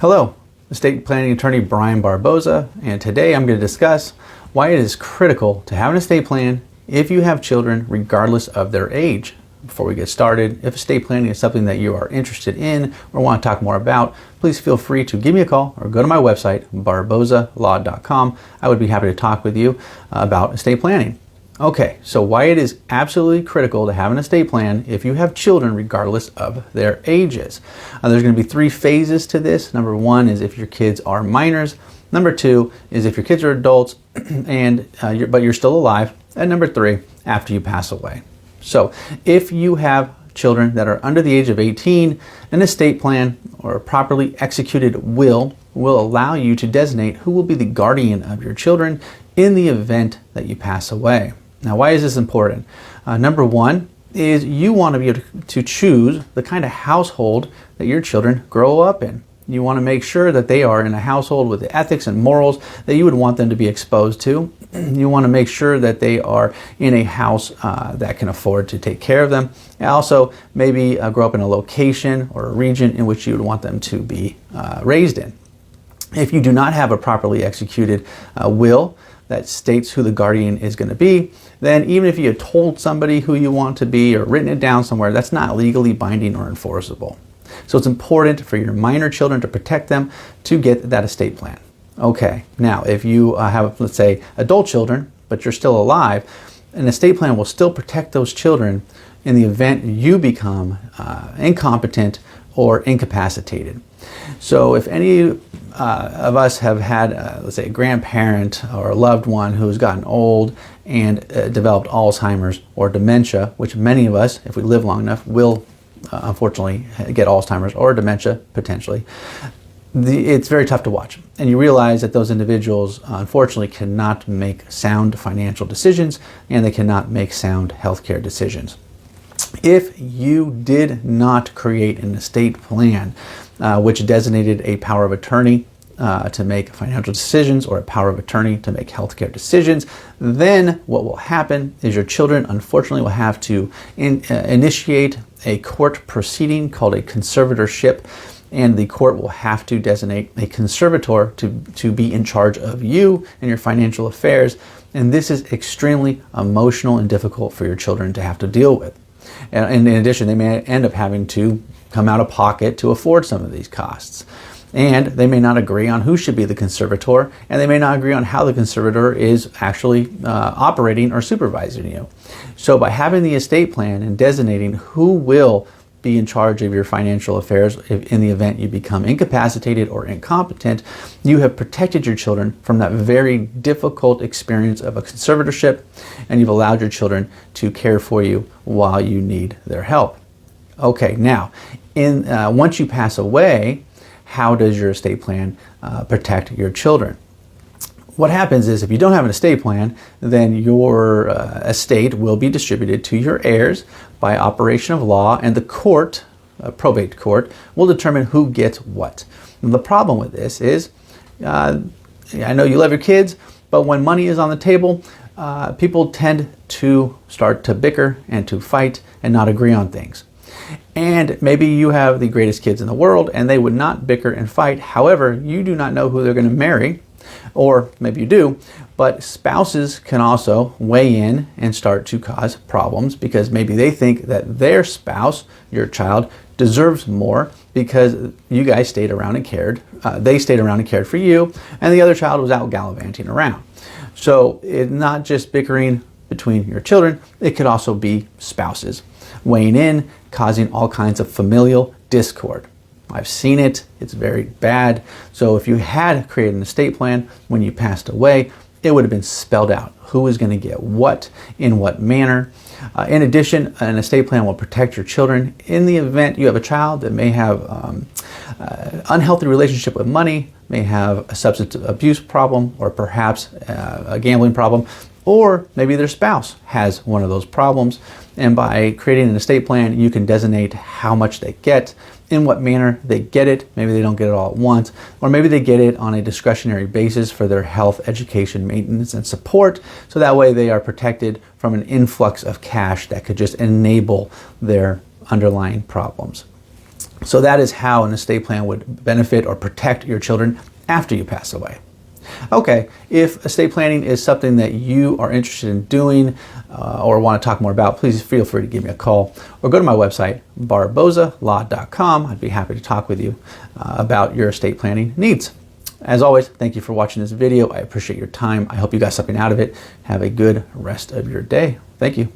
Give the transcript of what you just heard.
Hello, estate planning attorney Brian Barboza, and today I'm going to discuss why it is critical to have an estate plan if you have children regardless of their age. Before we get started, if estate planning is something that you are interested in or want to talk more about, please feel free to give me a call or go to my website, barbozalaw.com. I would be happy to talk with you about estate planning. Okay, so why it is absolutely critical to have an estate plan if you have children regardless of their ages. There's going to be three phases to this. Number one is if your kids are minors. Number two is if your kids are adults but you're still alive. And number three, after you pass away. So if you have children that are under the age of 18, an estate plan or a properly executed will allow you to designate who will be the guardian of your children in the event that you pass away. Now, why is this important? Number one is you want to be able to choose the kind of household that your children grow up in. You want to make sure that they are in a household with the ethics and morals that you would want them to be exposed to. You want to make sure that they are in a house that can afford to take care of them. And also, maybe grow up in a location or a region in which you would want them to be raised in. If you do not have a properly executed will that states who the guardian is going to be, then even if you had told somebody who you want to be or written it down somewhere, that's not legally binding or enforceable. So it's important for your minor children to protect them to get that estate plan. Okay, now if you have, let's say, adult children, but you're still alive, an estate plan will still protect those children in the event you become incompetent or incapacitated. So if any of us have had, let's say, a grandparent or a loved one who's gotten old and developed Alzheimer's or dementia, which many of us, if we live long enough, will unfortunately get Alzheimer's or dementia potentially, it's very tough to watch. And you realize that those individuals unfortunately cannot make sound financial decisions and they cannot make sound healthcare decisions. If you did not create an estate plan which designated a power of attorney to make financial decisions or a power of attorney to make healthcare decisions, then what will happen is your children unfortunately will have to initiate a court proceeding called a conservatorship, and the court will have to designate a conservator to be in charge of you and your financial affairs, and this is extremely emotional and difficult for your children to have to deal with. And in addition, they may end up having to come out of pocket to afford some of these costs. And they may not agree on who should be the conservator, and they may not agree on how the conservator is actually operating or supervising you. So by having the estate plan and designating who will be in charge of your financial affairs in the event you become incapacitated or incompetent, you have protected your children from that very difficult experience of a conservatorship, and you've allowed your children to care for you while you need their help. Okay, now, once you pass away, how does your estate plan protect your children? What happens is if you don't have an estate plan, then your estate will be distributed to your heirs by operation of law, and the court, a probate court, will determine who gets what. And the problem with this is, I know you love your kids, but when money is on the table, people tend to start to bicker and to fight and not agree on things. And maybe you have the greatest kids in the world and they would not bicker and fight. However, you do not know who they're going to marry, or maybe you do, but spouses can also weigh in and start to cause problems because maybe they think that their spouse, your child, deserves more because you guys stayed around and cared. They stayed around and cared for you, and the other child was out gallivanting around. So it's not just bickering between your children, it could also be spouses weighing in, causing all kinds of familial discord. I've seen it, it's very bad. So if you had created an estate plan when you passed away, it would have been spelled out who is going to get what, in what manner. In addition, an estate plan will protect your children in the event you have a child that may have unhealthy relationship with money, may have a substance abuse problem, or perhaps a gambling problem, or maybe their spouse has one of those problems. And by creating an estate plan, you can designate how much they get, in what manner they get it. Maybe they don't get it all at once, or maybe they get it on a discretionary basis for their health, education, maintenance, and support. So that way they are protected from an influx of cash that could just enable their underlying problems. So that is how an estate plan would benefit or protect your children after you pass away. Okay, if estate planning is something that you are interested in doing or want to talk more about, please feel free to give me a call or go to my website, barbozalaw.com. I'd be happy to talk with you about your estate planning needs. As always, thank you for watching this video. I appreciate your time. I hope you got something out of it. Have a good rest of your day. Thank you.